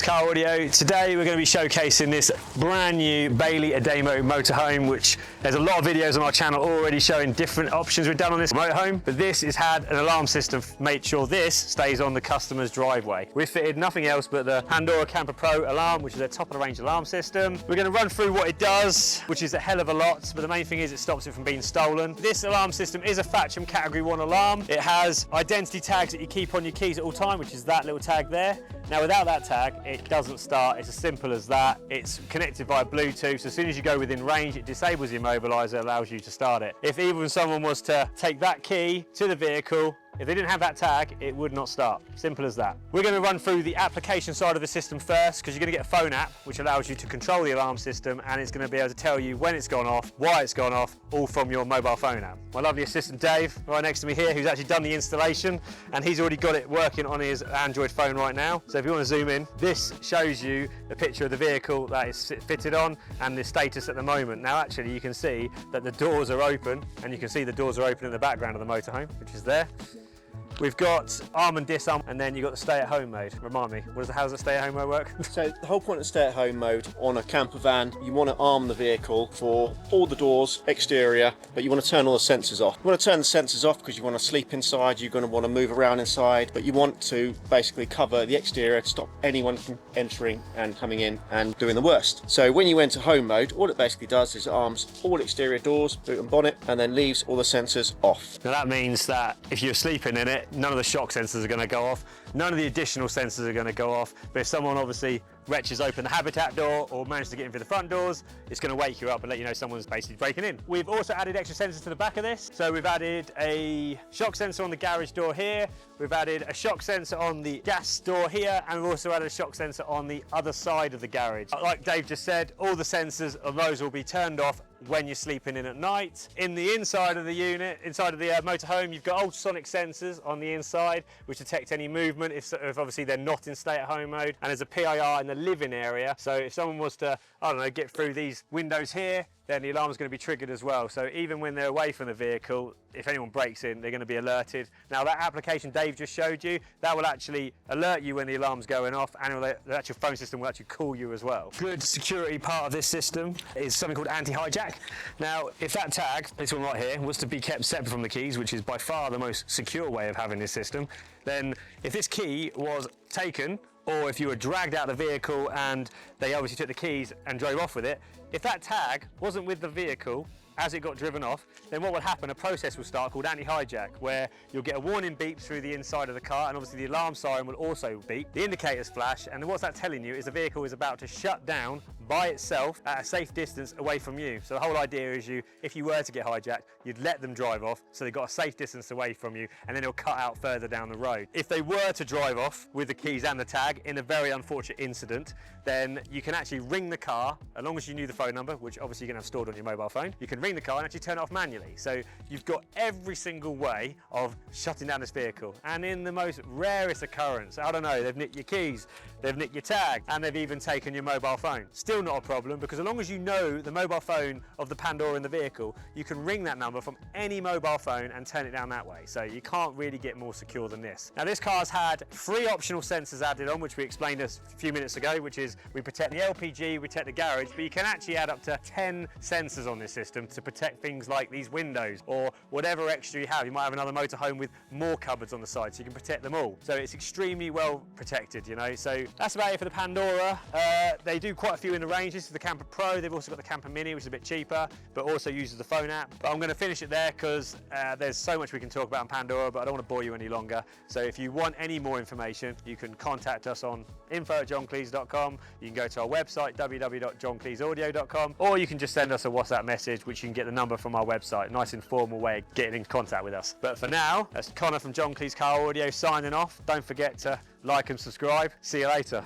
Car Audio. Today we're going to be showcasing this brand new Bailey Adamo motorhome, which there's a lot of videos on our channel already showing different options we've done on this motorhome, but this has had an alarm system made sure this stays on the customer's driveway. We've fitted nothing else but the Pandora Camper Pro alarm, which is a top of the range alarm system. We're going to run through what it does, which is a hell of a lot, but the main thing is it stops it from being stolen. This alarm system is a Fatcham Category 1 alarm. It has identity tags that you keep on your keys at all time, which is that little tag there. Now without that tag, it doesn't start. It's as simple as that. It's connected via Bluetooth, so as soon as you go within range, it disables the immobiliser, allows you to start it. If even someone was to take that key to the vehicle, if they didn't have that tag, it would not start. Simple as that. We're going to run through the application side of the system first, because you're going to get a phone app which allows you to control the alarm system, and it's going to be able to tell you when it's gone off, why it's gone off, all from your mobile phone app. My lovely assistant Dave, right next to me here, who's actually done the installation, and he's already got it working on his Android phone right now. So if you want to zoom in, this shows you a picture of the vehicle that is fitted on and the status at the moment. Now actually you can see that the doors are open, and you can see the doors are open in the background of the motorhome, which is there. We've got arm and disarm, and then you've got the stay-at-home mode. Remind me, how does the stay-at-home mode work? So the whole point of stay-at-home mode on a camper van, you want to arm the vehicle for all the doors, exterior, but you want to turn all the sensors off. You want to turn the sensors off because you want to sleep inside, you're going to want to move around inside, but you want to basically cover the exterior to stop anyone from entering and coming in and doing the worst. So when you enter home mode, all it basically does is it arms all exterior doors, boot and bonnet, and then leaves all the sensors off. Now that means that if you're sleeping in it, none of the shock sensors are going to go off, none of the additional sensors are going to go off, but if someone obviously wretches open the habitat door or manages to get in through the front doors, it's going to wake you up and let you know someone's basically breaking in. We've also added extra sensors to the back of this. So we've added a shock sensor on the garage door here, we've added a shock sensor on the gas door here, and we've also added a shock sensor on the other side of the garage. Like Dave just said, all the sensors of those will be turned off when you're sleeping in at night. In the inside of the unit, inside of the motorhome, you've got ultrasonic sensors on the inside which detect any movement if obviously they're not in stay-at-home mode, and there's a PIR in the living area, so if someone was to, I don't know, get through these windows here, then the alarm's going to be triggered as well. So even when they're away from the vehicle, if anyone breaks in, they're going to be alerted. Now that application Dave just showed you, that will actually alert you when the alarm's going off, and the actual phone system will actually call you as well. Good security part of this system is something called anti-hijack. Now, if that tag, this one right here, was to be kept separate from the keys, which is by far the most secure way of having this system, then if this key was taken, or if you were dragged out of the vehicle and they obviously took the keys and drove off with it, if that tag wasn't with the vehicle as it got driven off, then what would happen, a process will start called anti-hijack, where you'll get a warning beep through the inside of the car, and obviously the alarm siren will also beep, the indicators flash, and what's that telling you is the vehicle is about to shut down by itself at a safe distance away from you. So the whole idea is if you were to get hijacked, you'd let them drive off so they've got a safe distance away from you, and then it'll cut out further down the road. If they were to drive off with the keys and the tag in a very unfortunate incident, then you can actually ring the car, as long as you knew the phone number, which obviously you're going to have stored on your mobile phone. You can ring the car and actually turn it off manually. So you've got every single way of shutting down this vehicle. And in the most rarest occurrence, I don't know, they've nicked your keys, they've nicked your tag, and they've even taken your mobile phone. Still not a problem, because as long as you know the mobile phone of the Pandora in the vehicle, you can ring that number from any mobile phone and turn it down that way. So you can't really get more secure than this. Now this car's had 3 optional sensors added on, which we explained a few minutes ago, which is we protect the LPG, we protect the garage, but you can actually add up to 10 sensors on this system to protect things like these windows or whatever extra you have. You might have another motorhome with more cupboards on the side, so you can protect them all. So it's extremely well protected, you know. So that's about it for the Pandora. They do quite a few in the range. This is the Camper Pro. They've also got the Camper Mini, which is a bit cheaper, but also uses the phone app. But I'm going to finish it there because there's so much we can talk about in Pandora, but I don't want to bore you any longer. So if you want any more information, you can contact us on info@johncleese.com. You can go to our website, www.johncleeseaudio.com, or you can just send us a WhatsApp message, which you can get the number from our website. Nice informal way of getting in contact with us. But for now, that's Connor from John Cleese Car Audio signing off. Don't forget to like and subscribe. See you later.